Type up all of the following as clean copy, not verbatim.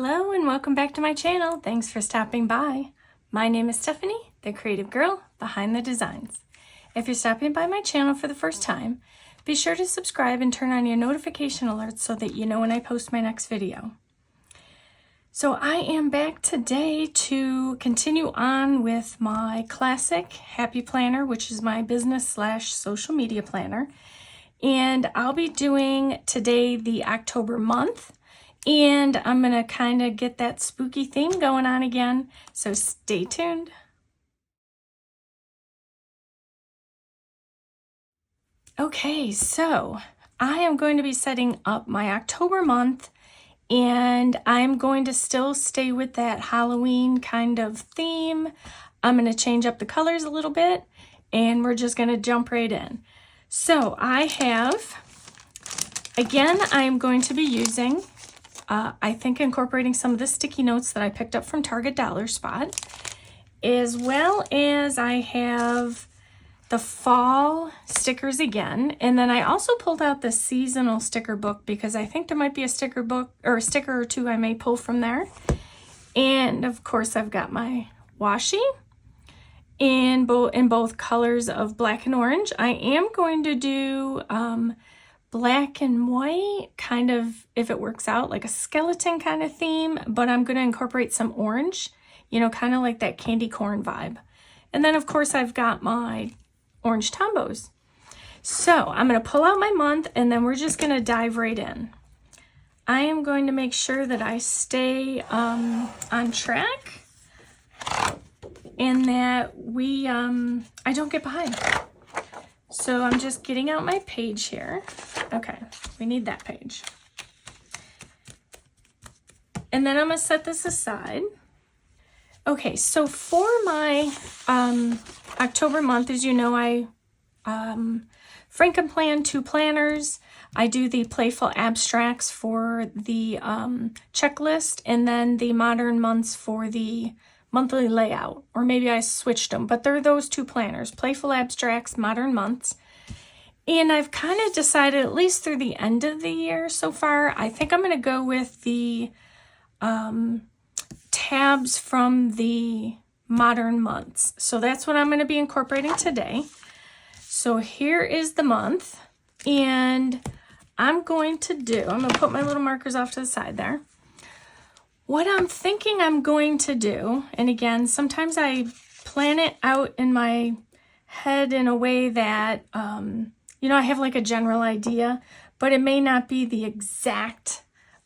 Hello and welcome back to my channel. Thanks for stopping by. My name is Stephanie, the creative girl behind the designs. If you're stopping by my channel for the first time, be sure to subscribe and turn on your notification alerts so that you know when I post my next video. So I am back today to continue on with my classic Happy Planner, which is my business/social media planner. And I'll be doing today the October month. And I'm going to kind of get that spooky theme going on again, so stay tuned. Okay, so I am going to be setting up my October month, and I'm going to still stay with that Halloween kind of theme. I'm going to change up the colors a little bit, and we're just going to jump right in. So I have, again, I'm going to be using I think incorporating some of the sticky notes that I picked up from Target Dollar Spot, as well as I have the fall stickers again. And then I also pulled out the seasonal sticker book because I think there might be a sticker book or a sticker or two I may pull from there. And of course I've got my washi in both colors of black and orange. I am going to do black and white, kind of, if it works out, like a skeleton kind of theme, but I'm going to incorporate some orange, kind of like that candy corn vibe. And then of course I've got my orange tombos. So I'm going to pull out my month and then we're just going to dive right in. I am going to make sure that I stay on track and that I don't get behind. So I'm just getting out my page here. Okay, we need that page. And then I'm gonna set this aside. Okay, so for my October month, as you know, I Frankenplan 2 planners. I do the playful abstracts for the checklist, and then the modern months for the monthly layout, or maybe I switched them, but they're those 2 planners, playful abstracts, modern months. And I've kind of decided, at least through the end of the year so far, I think I'm going to go with the tabs from the modern months. So that's what I'm going to be incorporating today. So here is the month, and I'm going to put my little markers off to the side there. What I'm thinking I'm going to do, and again, sometimes I plan it out in my head in a way that, I have like a general idea, but it may not be the exact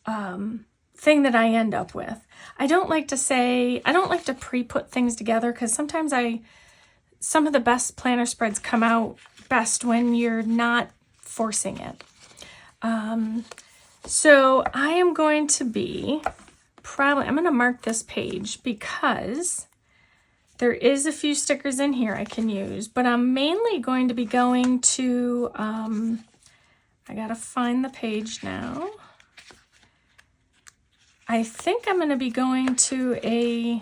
thing that I end up with. I don't like to pre-put things together because sometimes some of the best planner spreads come out best when you're not forcing it. So I am going to be I'm going to mark this page because there is a few stickers in here I can use, but I'm mainly going to be going to, I got to find the page now. I think I'm going to be going to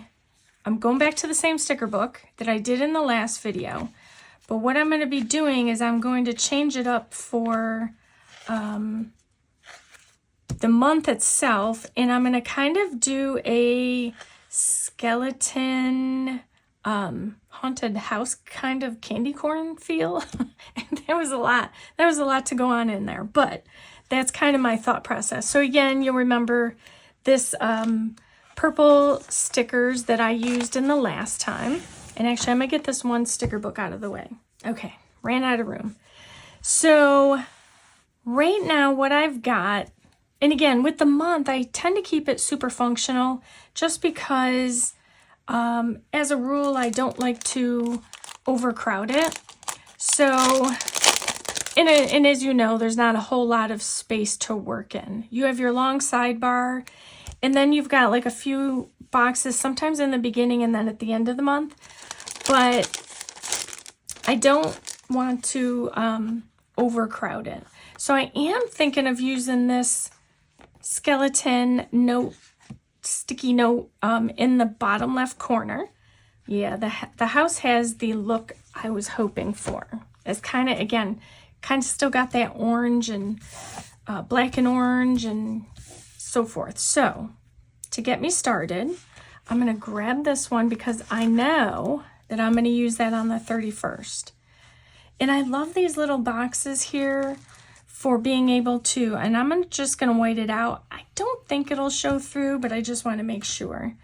I'm going back to the same sticker book that I did in the last video, but what I'm going to be doing is I'm going to change it up for, the month itself, and I'm going to kind of do a skeleton haunted house kind of candy corn feel. And there was a lot to go on in there, but that's kind of my thought process. So again, you'll remember this purple stickers that I used in the last time. And actually I'm gonna get this one sticker book out of the way. Okay, ran out of room. So right now what I've got, and again, with the month, I tend to keep it super functional just because, as a rule, I don't like to overcrowd it. So, and as you know, there's not a whole lot of space to work in. You have your long sidebar, and then you've got like a few boxes, sometimes in the beginning and then at the end of the month. But I don't want to overcrowd it. So I am thinking of using this skeleton sticky note in the bottom left corner. Yeah, the house has the look I was hoping for. It's kind of still got that orange and black and orange and so forth. So to get me started. I'm going to grab this one because I know that I'm going to use that on the 31st. And I love these little boxes here for being able to, and I'm just going to white it out. I don't think it'll show through, but I just want to make sure.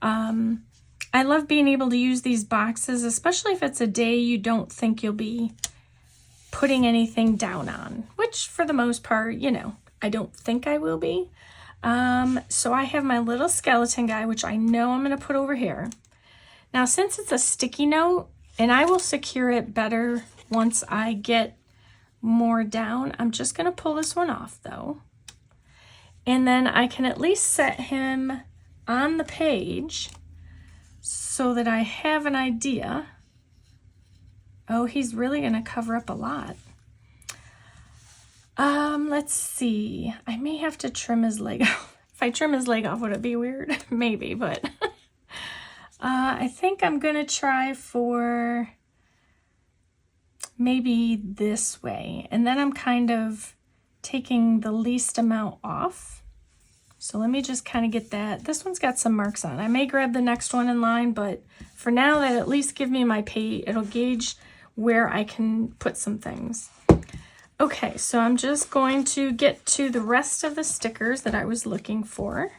I love being able to use these boxes, especially if it's a day you don't think you'll be putting anything down on, which for the most part, you know, I don't think I will be. So I have my little skeleton guy, which I know I'm going to put over here. Now, since it's a sticky note, and I will secure it better once I get more down, I'm just going to pull this one off though. And then I can at least set him on the page so that I have an idea. Oh, he's really going to cover up a lot. Let's see. I may have to trim his leg off. If I trim his leg off, would it be weird? Maybe, but I think I'm going to try for maybe this way. And then I'm kind of taking the least amount off. So let me just kind of get that. This one's got some marks on. I may grab the next one in line, but for now that at least give me my page. It'll gauge where I can put some things. Okay, so I'm just going to get to the rest of the stickers that I was looking for.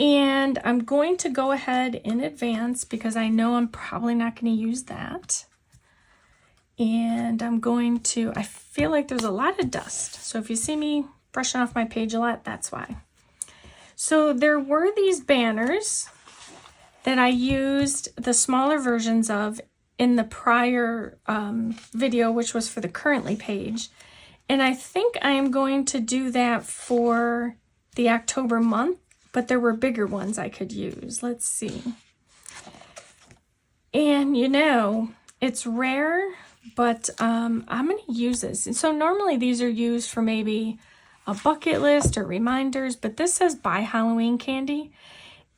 And I'm going to go ahead in advance because I know I'm probably not going to use that. And I'm going to, I feel like there's a lot of dust. So if you see me brushing off my page a lot, that's why. So there were these banners that I used the smaller versions of in the prior video, which was for the currently page. And I think I am going to do that for the October month, but there were bigger ones I could use. Let's see. And you know, it's rare, but I'm going to use this. And so normally these are used for maybe a bucket list or reminders, but this says buy Halloween candy.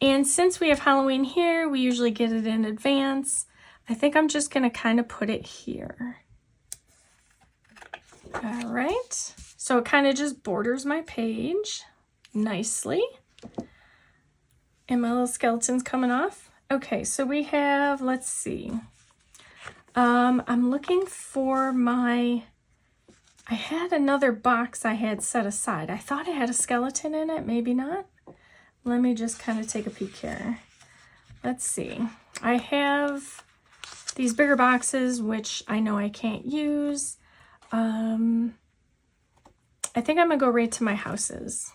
And since we have Halloween here, we usually get it in advance. I think I'm just going to kind of put it here. All right. So it kind of just borders my page nicely. And my little skeleton's coming off. Okay, so we have, let's see. I'm looking for my, I had another box I had set aside. I thought it had a skeleton in it, maybe not. Let me just kind of take a peek here. Let's see. I have these bigger boxes, which I know I can't use. I think I'm gonna go right to my houses.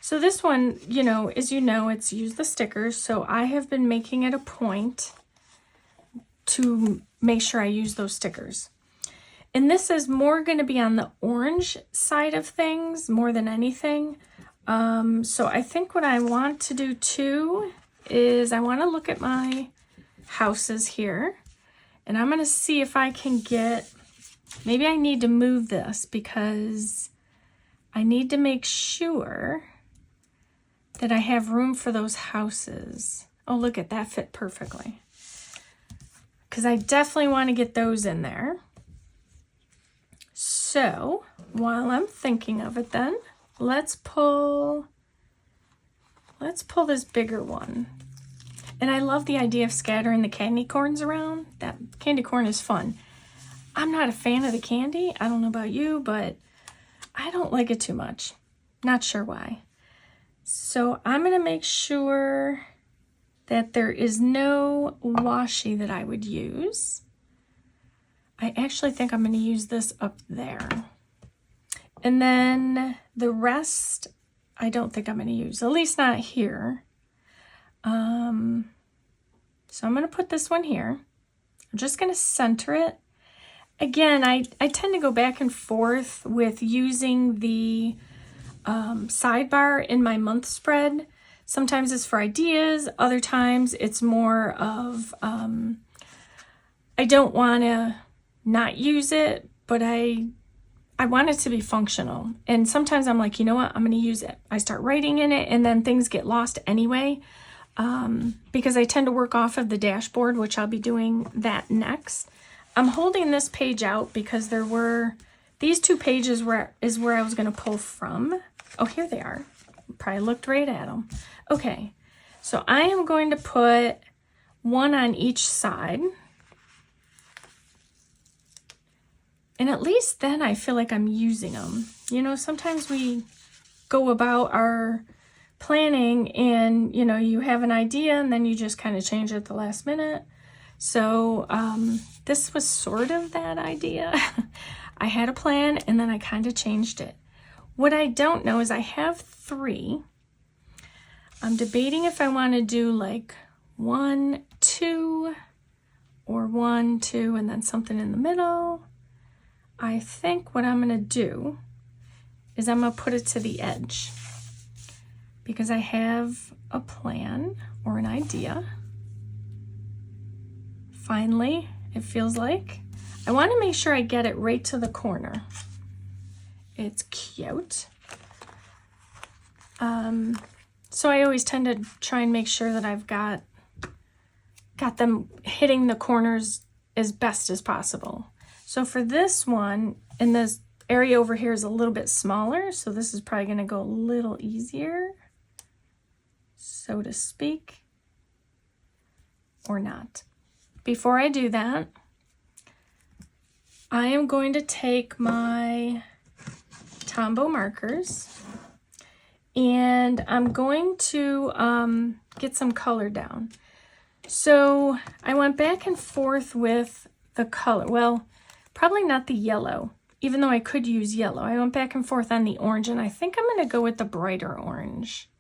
So this one, you know, as you know, it's use the stickers. So I have been making it a point to make sure I use those stickers. And this is more going to be on the orange side of things more than anything. So I think what I want to do too is I want to look at my houses here, and I'm going to see if I can get, maybe I need to move this because I need to make sure that I have room for those houses. Oh, look at that, fit perfectly. Because I definitely want to get those in there. So while I'm thinking of it then, let's pull this bigger one. And I love the idea of scattering the candy corns around. That candy corn is fun. I'm not a fan of the candy. I don't know about you, but I don't like it too much. Not sure why. So I'm going to make sure that there is no washi that I would use. I actually think I'm going to use this up there. And then the rest, I don't think I'm going to use, at least not here. So I'm going to put this one here. I'm just going to center it. Again, I tend to go back and forth with using the sidebar in my month spread. Sometimes it's for ideas. Other times it's more of, I don't want to not use it, but I want it to be functional. And sometimes I'm like, you know what, I'm going to use it. I start writing in it and then things get lost anyway. Because I tend to work off of the dashboard, which I'll be doing that next. I'm holding this page out because these two pages is where I was going to pull from. Oh, here they are. probably looked right at them. Okay, so I am going to put one on each side. And at least then I feel like I'm using them. You know, sometimes we go about our planning and, you know, you have an idea and then you just kind of change it at the last minute. So this was sort of that idea. I had a plan and then I kind of changed it. What I don't know is I have 3. I'm debating if I want to do like 1, 2, or 1, 2, and then something in the middle. I think what I'm going to do is I'm going to put it to the edge because I have a plan or an idea. Finally, it feels like. I want to make sure I get it right to the corner. It's cute. So I always tend to try and make sure that I've got them hitting the corners as best as possible. So for this one, and this area over here is a little bit smaller, so this is probably going to go a little easier, so to speak, or not. Before I do that, I am going to take my Tombow markers and I'm going to get some color down. So I went back and forth with the color. Well, probably not the yellow, even though I could use yellow. I went back and forth on the orange, and I think I'm going to go with the brighter orange.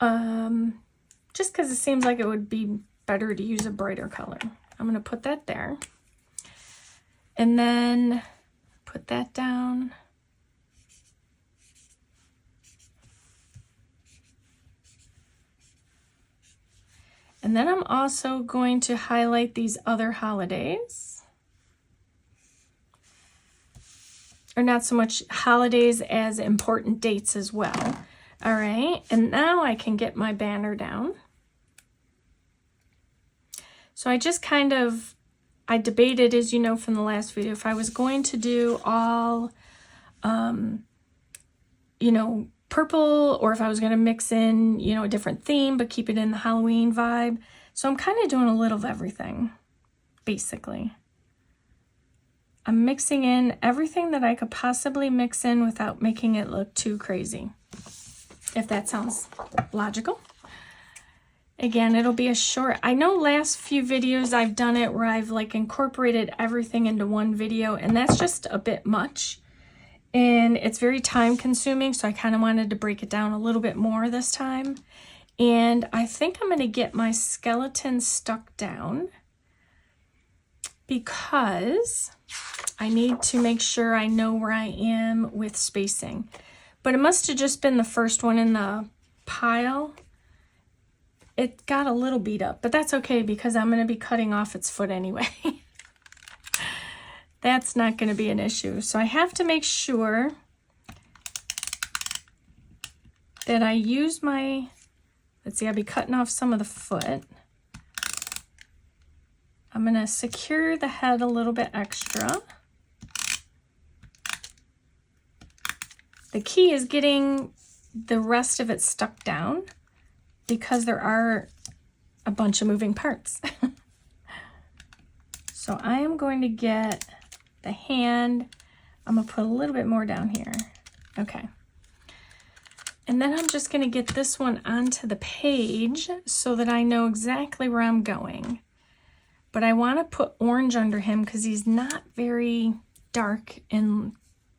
Just because it seems like it would be better to use a brighter color. I'm going to put that there. And then put that down. And then I'm also going to highlight these other holidays. Or not so much holidays as important dates as well. All right, and now I can get my banner down. So I just kind of, I debated, as you know from the last video, if I was going to do all, you know, purple, or if I was going to mix in, you know, a different theme, but keep it in the Halloween vibe. So I'm kind of doing a little of everything, basically. I'm mixing in everything that I could possibly mix in without making it look too crazy, if that sounds logical. Again, it'll be a short, I know last few videos I've done it where I've like incorporated everything into one video, and that's just a bit much. And it's very time consuming, so I kind of wanted to break it down a little bit more this time. And I think I'm going to get my skeleton stuck down because I need to make sure I know where I am with spacing. But it must have just been the first one in the pile. It got a little beat up, but that's okay because I'm going to be cutting off its foot anyway. That's not going to be an issue. So I have to make sure that I use my, let's see, I'll be cutting off some of the foot. I'm going to secure the head a little bit extra. The key is getting the rest of it stuck down because there are a bunch of moving parts. So I am going to get the hand, I'm going to put a little bit more down here. Okay. And then I'm just going to get this one onto the page so that I know exactly where I'm going. But I want to put orange under him because he's not very dark in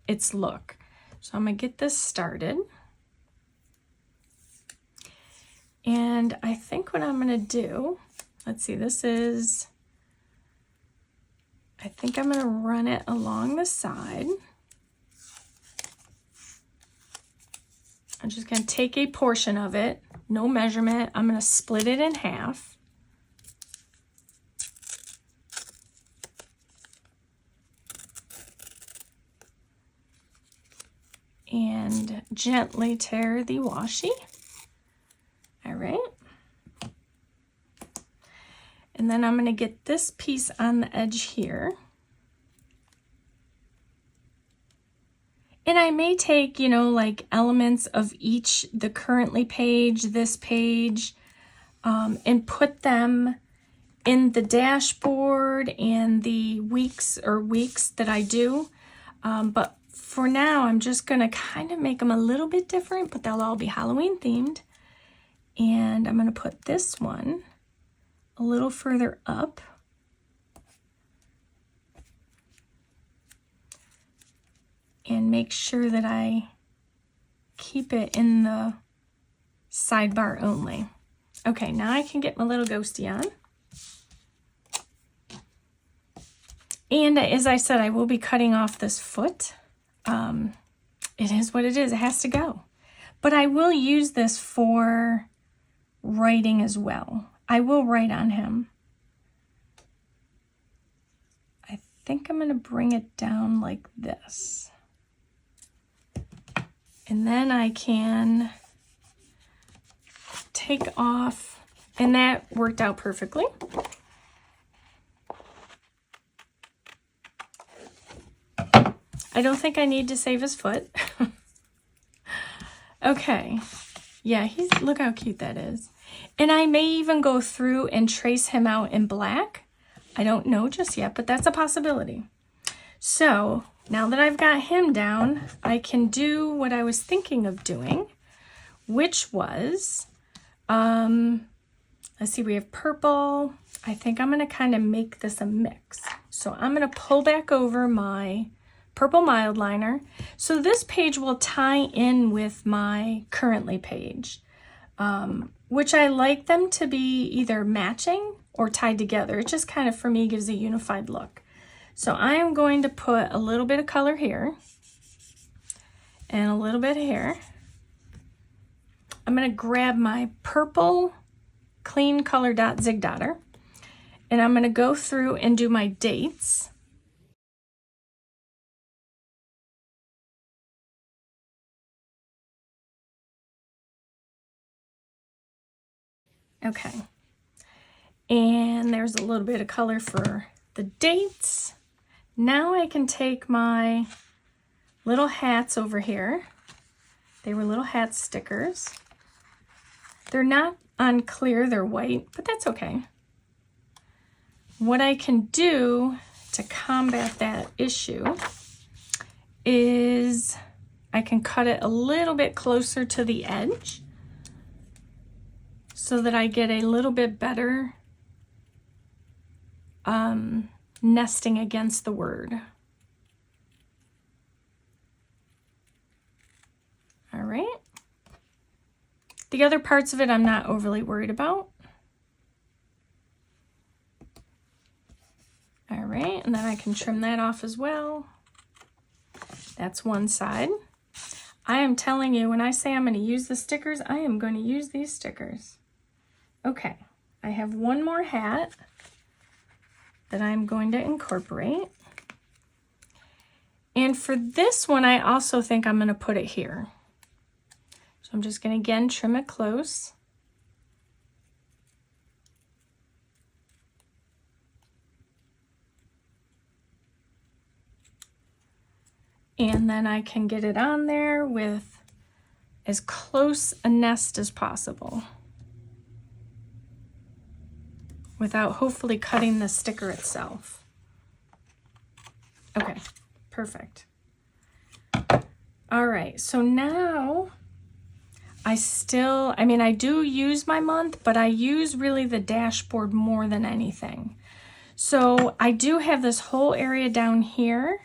its look. So I'm going to get this started. And I think what I'm going to do, let's see, this is, I think I'm going to run it along the side. I'm just going to take a portion of it, no measurement. I'm going to split it in half. And gently tear the washi. All right. And then I'm going to get this piece on the edge here. And I may take, you know, like elements of each, the currently page, this page, and put them in the dashboard and the weeks that I do. But for now, I'm just gonna kind of make them a little bit different, but they'll all be Halloween themed. And I'm gonna put this one a little further up. And make sure that I keep it in the sidebar only. Okay, now I can get my little ghosty on. And as I said, I will be cutting off this foot. It is what it is, it has to go. But I will use this for writing as well. I will write on him. I think I'm gonna bring it down like this. And then I can take off, and that worked out perfectly. I don't think I need to save his foot. Okay, yeah, look how cute that is. And I may even go through and trace him out in black. I don't know just yet, but that's a possibility. So now that I've got him down, I can do what I was thinking of doing, which was, let's see, we have purple. I think I'm gonna kind of make this a mix. So I'm gonna pull back over my purple mild liner. So this page will tie in with my currently page, which I like them to be either matching or tied together. It just kind of, for me, gives a unified look. So I am going to put a little bit of color here and a little bit here. I'm going to grab my purple clean color dot zig dotter, and I'm going to go through and do my dates. Okay, and there's a little bit of color for the dates. Now I can take my little hats over here. They were little hat stickers. They're not on clear, they're white, but that's okay. What I can do to combat that issue is I can cut it a little bit closer to the edge so that I get a little bit better nesting against the word. All right. The other parts of it I'm not overly worried about. All right, and then I can trim that off as well. That's one side. I am telling you, when I say I'm going to use the stickers, I am going to use these stickers. Okay, I have one more hat that I'm going to incorporate. And for this one, I also think I'm going to put it here. So I'm just going to, again, trim it close. And then I can get it on there with as close a nest as possible, without hopefully cutting the sticker itself. Okay, perfect. All right, so now I do use my month, but I use really the dashboard more than anything. So I do have this whole area down here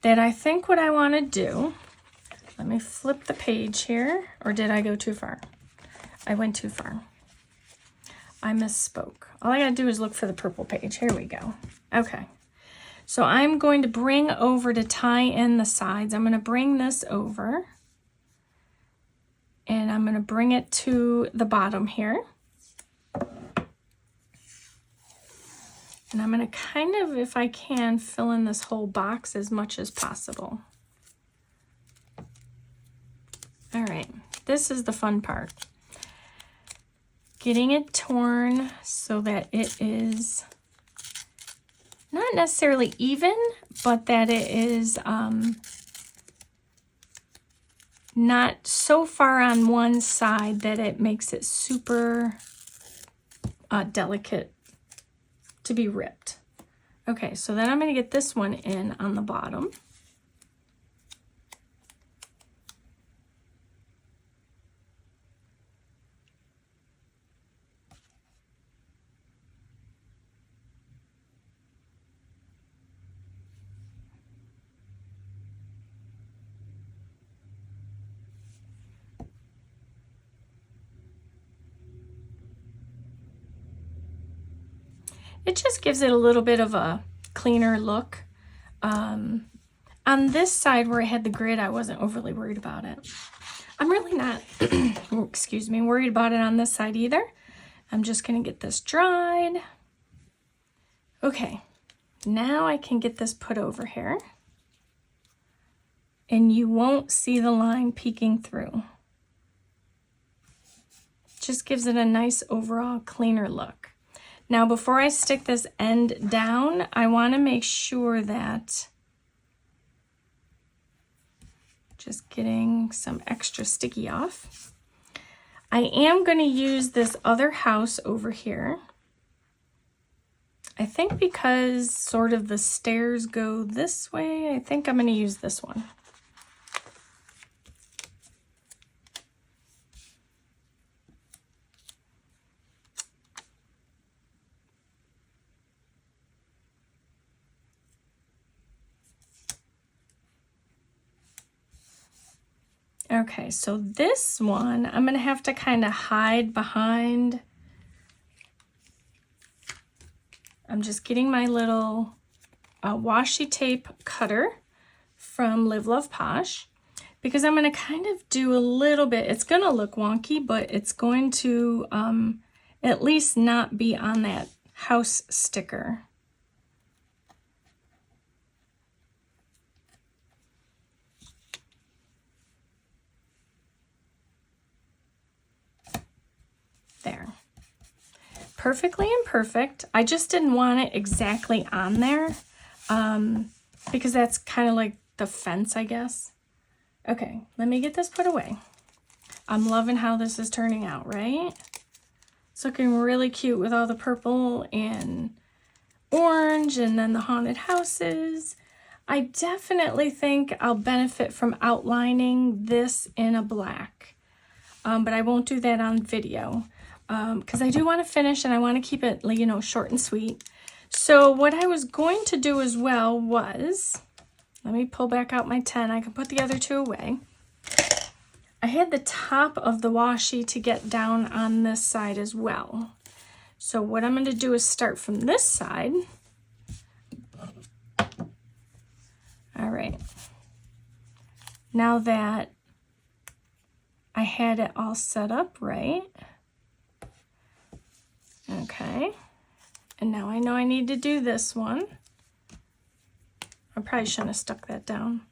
that I think what I want to do, let me flip the page here, or did I go too far? I went too far. I misspoke. All I gotta do is look for the purple page. Here we go. Okay. So I'm going to bring over to tie in the sides. I'm gonna bring this over and I'm gonna bring it to the bottom here. And I'm gonna kind of, if I can, fill in this whole box as much as possible. All right, this is the fun part. Getting it torn so that it is not necessarily even, but that it is not so far on one side that it makes it super delicate to be ripped. Okay, so then I'm going to get this one in on the bottom. It just gives it a little bit of a cleaner look. On this side where I had the grid, I wasn't overly worried about it. I'm really not, excuse me, worried about it on this side either. I'm just gonna get this dried. Okay, now I can get this put over here. And you won't see the line peeking through. Just gives it a nice overall cleaner look. Now before I stick this end down, I want to make sure that, just getting some extra sticky off. I am going to use this other house over here. I think because sort of the stairs go this way, I think I'm going to use this one. Okay, so this one, I'm gonna have to kind of hide behind. I'm just getting my little washi tape cutter from Live Love Posh, because I'm gonna kind of do a little bit, it's gonna look wonky, but it's going to at least not be on that house sticker. There. Perfectly imperfect. I just didn't want it exactly on there because that's kind of like the fence, I guess. Okay, let me get this put away. I'm loving how this is turning out, right? It's looking really cute with all the purple and orange and then the haunted houses. I definitely think I'll benefit from outlining this in a black, but I won't do that on video. Because I do want to finish and I want to keep it, you know, short and sweet. So what I was going to do as well was, let me pull back out my 10. I can put the other two away. I had the top of the washi to get down on this side as well. So what I'm going to do is start from this side. All right. Now that I had it all set up right. Okay, and now I know I need to do this one. I probably shouldn't have stuck that down.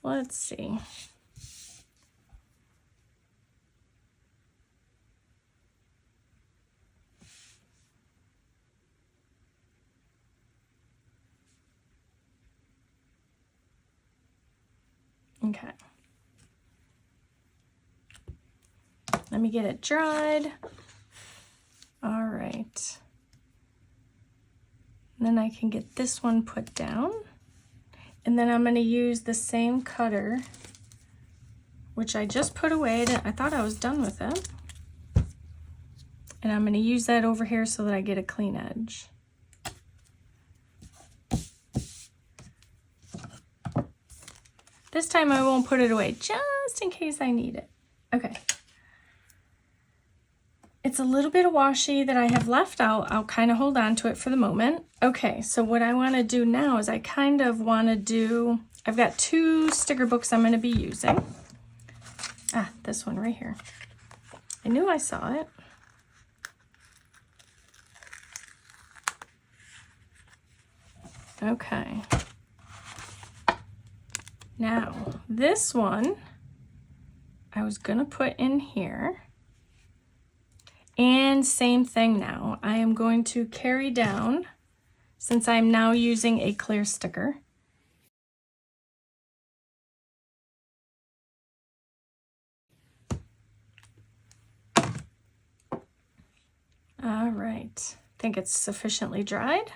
Let's see. Okay. Let me get it dried. All right. And then I can get this one put down. And then I'm going to use the same cutter, which I just put away. I thought I was done with it. And I'm going to use that over here so that I get a clean edge. This time I won't put it away, just in case I need it. Okay. It's a little bit of washi that I have left out. I'll kind of hold on to it for the moment. Okay, so what I want to do now is I kind of want to do, I've got two sticker books I'm going to be using. Ah, this one right here. I knew I saw it. Okay. Now, this one I was going to put in here. And same thing now. I am going to carry down, since I'm now using a clear sticker, All right, think it's sufficiently dried.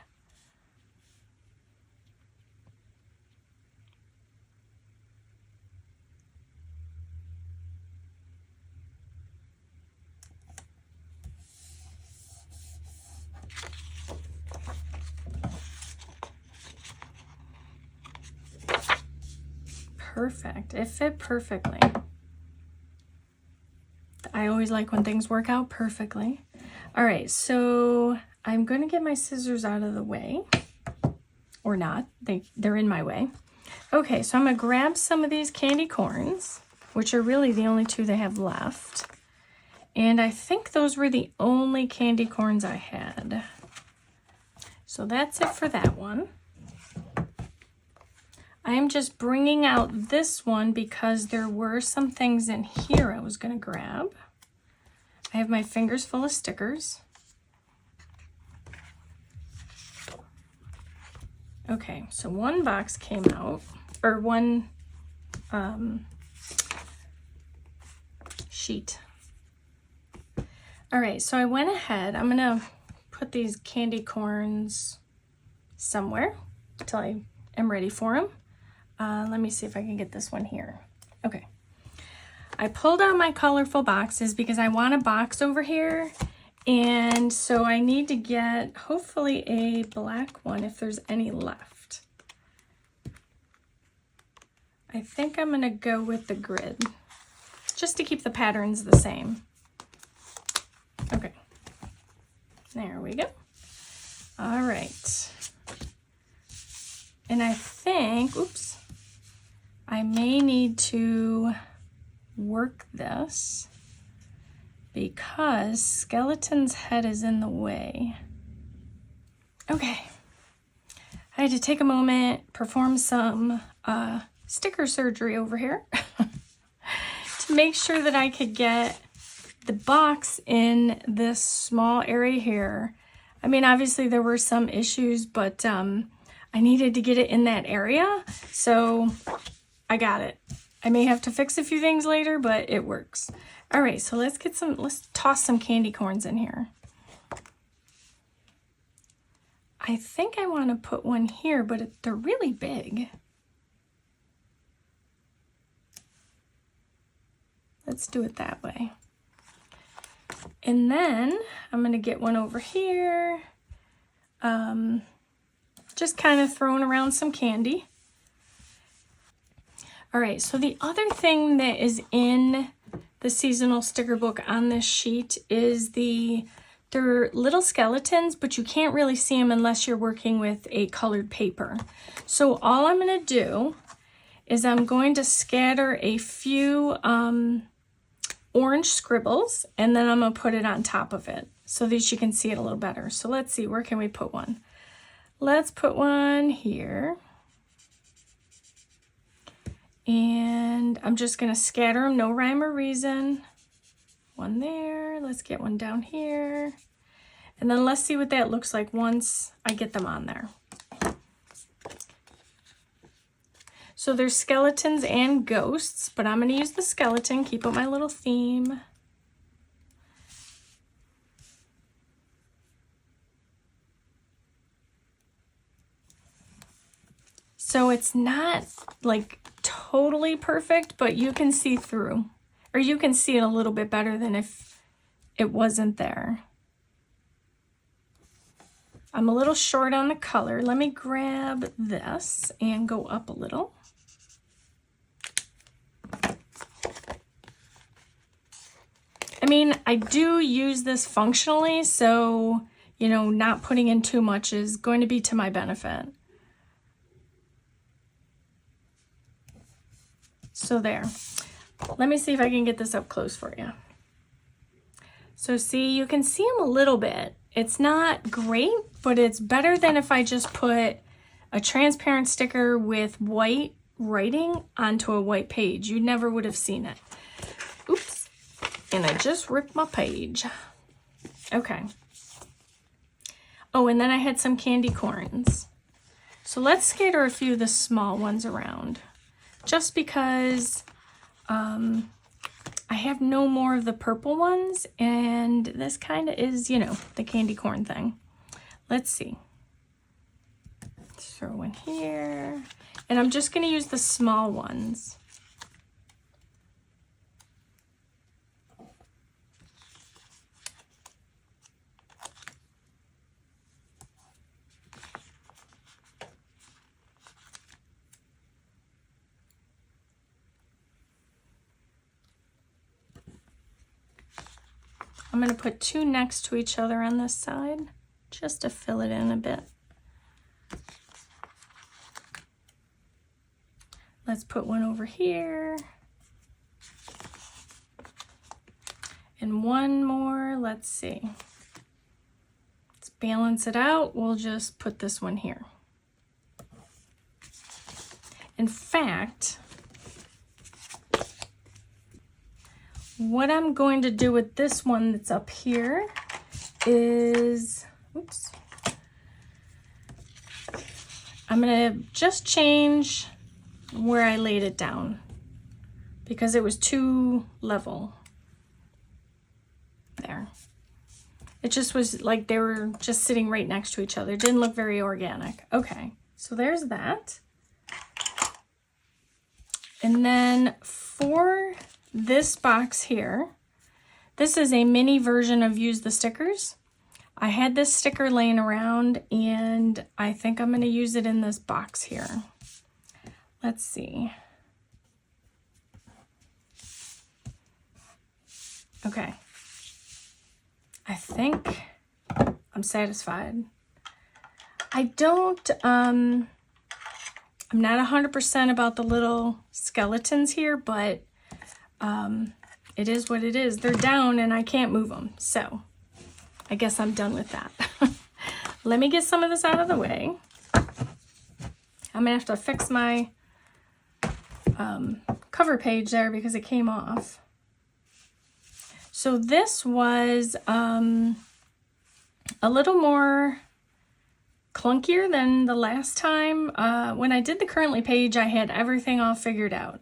Perfect, it fit perfectly. I always like when things work out perfectly. All right, so I'm going to get my scissors out of the way, or not, they're in my way. Okay, so I'm going to grab some of these candy corns, which are really the only two they have left. And I think those were the only candy corns I had. So that's it for that one. I am just bringing out this one because there were some things in here I was going to grab. I have my fingers full of stickers. Okay, so one box came out, or one sheet. All right, so I went ahead. I'm gonna put these candy corns somewhere until I am ready for them. Let me see if I can get this one here. Okay. I pulled out my colorful boxes because I want a box over here, and so I need to get hopefully a black one if there's any left. I think I'm gonna go with the grid just to keep the patterns the same. Okay, there we go. All right, and I think, oops, I may need to work this because Skeleton's head is in the way. Okay, I had to take a moment, perform some sticker surgery over here to make sure that I could get the box in this small area here. I mean, obviously there were some issues, but I needed to get it in that area, so I got it. I may have to fix a few things later, but it works. All right, so let's toss some candy corns in here. I think I want to put one here, but they're really big. Let's do it that way. And then I'm going to get one over here. Just kind of throwing around some candy. All right, so the other thing that is in the seasonal sticker book on this sheet is they're little skeletons, but you can't really see them unless you're working with a colored paper. So all I'm going to do is I'm going to scatter a few orange scribbles, and then I'm going to put it on top of it so that you can see it a little better. So let's see, where can we put one? Let's put one here. And I'm just going to scatter them, no rhyme or reason. One there. Let's get one down here. And then let's see what that looks like once I get them on there. So there's skeletons and ghosts, but I'm going to use the skeleton, keep up my little theme. So it's not like totally perfect, but you can see through, or you can see it a little bit better than if it wasn't there. I'm a little short on the color. Let me grab this and go up a little. I mean, I do use this functionally, so, you know, not putting in too much is going to be to my benefit. So there. Let me see if I can get this up close for you. So see, you can see them a little bit. It's not great, but it's better than if I just put a transparent sticker with white writing onto a white page. You never would have seen it. Oops. And I just ripped my page. Okay. Oh, and then I had some candy corns. So let's scatter a few of the small ones around. Just because I I have no more of the purple ones, and this kind of is, you know, the candy corn thing. Let's see. Throw in here, and I'm just going to use the small ones. I'm going to put two next to each other on this side, just to fill it in a bit. Let's put one over here. And one more, let's see. Let's balance it out. We'll just put this one here. In fact, what I'm going to do with this one that's up here is, oops, I'm going to just change where I laid it down because it was too level. There. It just was like they were just sitting right next to each other. It didn't look very organic. Okay, so there's that. And then for this box here, this is a mini version of Use the Stickers. I had this sticker laying around and I think I'm going to use it in this box here. Let's see. Okay. I think I'm satisfied. I don't, I'm not 100% about the little skeletons here, but it is what it is. They're down and I can't move them. So I guess I'm done with that. Let me get some of this out of the way. I'm gonna have to fix my cover page there because it came off. So this was a little more clunkier than the last time. When I did the Currently page, I had everything all figured out.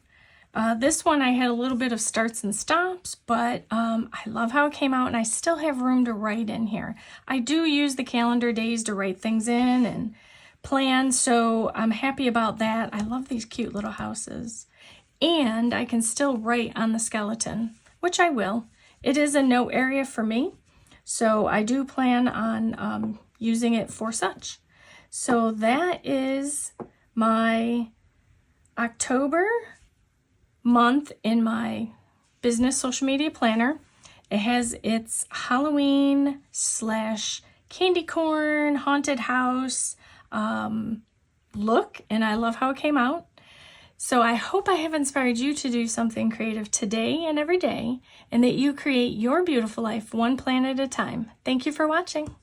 This one I had a little bit of starts and stops, but I love how it came out and I still have room to write in here. I do use the calendar days to write things in and plan, so I'm happy about that. I love these cute little houses. And I can still write on the skeleton, which I will. It is a note area for me, so I do plan on using it for such. So that is my October month in my business social media planner. It has its Halloween / candy corn haunted house look, and I love how it came out. So I hope I have inspired you to do something creative today and every day, and that you create your beautiful life one plan at a time. Thank you for watching.